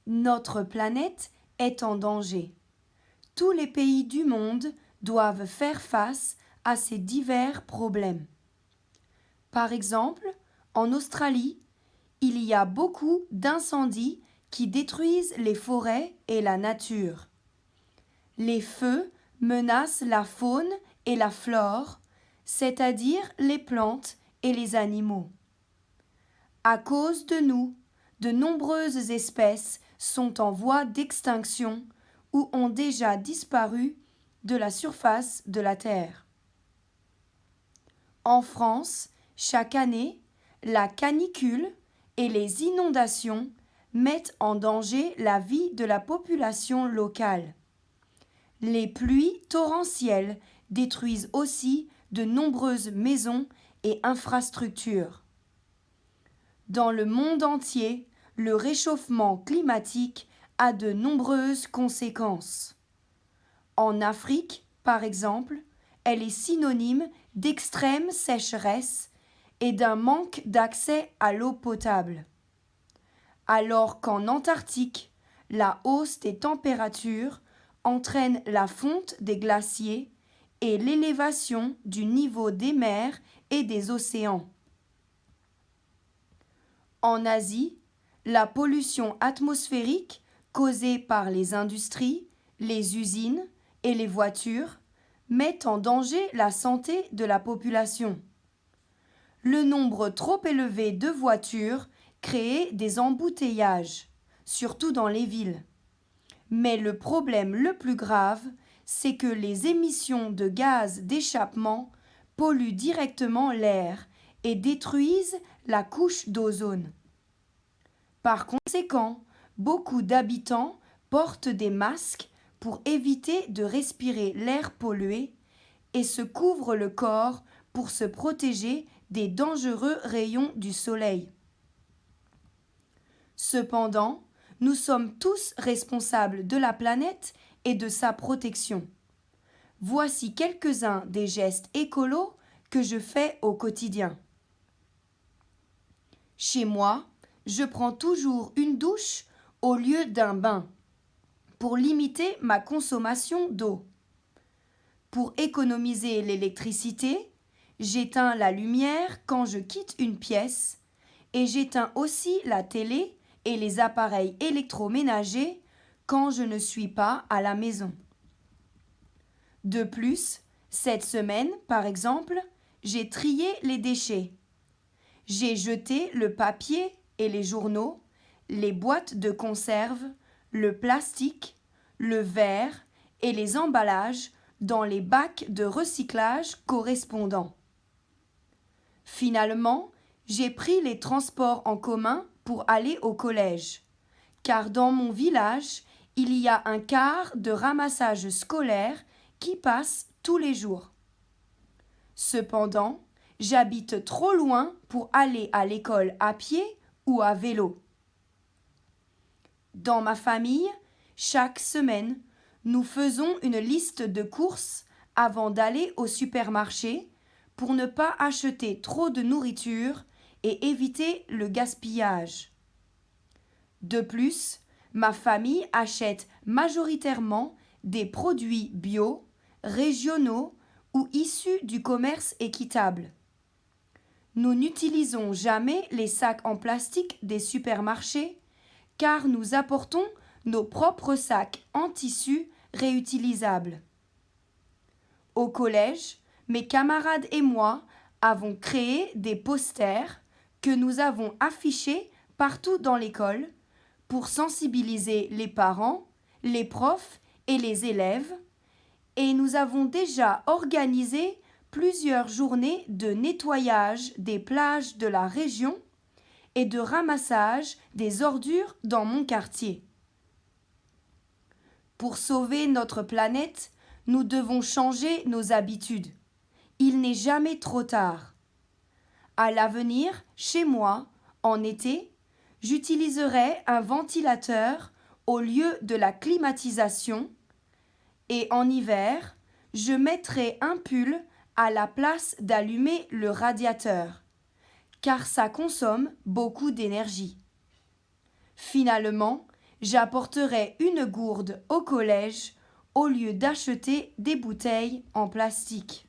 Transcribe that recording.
Notre planète est en danger. Tous les pays du monde doivent faire face à ces divers problèmes. Par exemple, en Australie, il y a beaucoup d'incendies qui détruisent les forêts et la nature. Les feux menacent la faune et la flore, c'est-à-dire les plantes et les animaux. À cause de nous, de nombreuses espèces sont en voie d'extinction ou ont déjà disparu de la surface de la Terre. En France, chaque année, la canicule et les inondations mettent en danger la vie de la population locale. Les pluies torrentielles détruisent aussi de nombreuses maisons et infrastructures. Dans le monde entier, le réchauffement climatique a de nombreuses conséquences. En Afrique, par exemple, elle est synonyme d'extrême sécheresse et d'un manque d'accès à l'eau potable. Alors qu'en Antarctique, la hausse des températures entraîne la fonte des glaciers et l'élévation du niveau des mers et des océans. En Asie, la pollution atmosphérique causée par les industries, les usines et les voitures met en danger la santé de la population. Le nombre trop élevé de voitures crée des embouteillages, surtout dans les villes. Mais le problème le plus grave, c'est que les émissions de gaz d'échappement polluent directement l'air et détruisent la couche d'ozone. Par conséquent, beaucoup d'habitants portent des masques pour éviter de respirer l'air pollué et se couvrent le corps pour se protéger des dangereux rayons du soleil. Cependant, nous sommes tous responsables de la planète et de sa protection. Voici quelques-uns des gestes écolos que je fais au quotidien. Chez moi, je prends toujours une douche au lieu d'un bain pour limiter ma consommation d'eau. Pour économiser l'électricité, j'éteins la lumière quand je quitte une pièce et j'éteins aussi la télé et les appareils électroménagers quand je ne suis pas à la maison. De plus, cette semaine, par exemple, j'ai trié les déchets. J'ai jeté le papier et les journaux, les boîtes de conserve, le plastique, le verre et les emballages dans les bacs de recyclage correspondants. Finalement, j'ai pris les transports en commun pour aller au collège, car dans mon village, il y a un car de ramassage scolaire qui passe tous les jours. Cependant, j'habite trop loin pour aller à l'école à pied ou à vélo. Dans ma famille, chaque semaine, nous faisons une liste de courses avant d'aller au supermarché pour ne pas acheter trop de nourriture et éviter le gaspillage. De plus, ma famille achète majoritairement des produits bio, régionaux ou issus du commerce équitable. Nous n'utilisons jamais les sacs en plastique des supermarchés car nous apportons nos propres sacs en tissu réutilisables. Au collège, mes camarades et moi avons créé des posters que nous avons affichés partout dans l'école pour sensibiliser les parents, les profs et les élèves, et nous avons déjà organisé plusieurs journées de nettoyage des plages de la région et de ramassage des ordures dans mon quartier. Pour sauver notre planète, nous devons changer nos habitudes. Il n'est jamais trop tard. À l'avenir, chez moi, en été, j'utiliserai un ventilateur au lieu de la climatisation et en hiver, je mettrai un pull à la place d'allumer le radiateur, car ça consomme beaucoup d'énergie. Finalement, J'apporterai une gourde au collège au lieu d'acheter des bouteilles en plastique.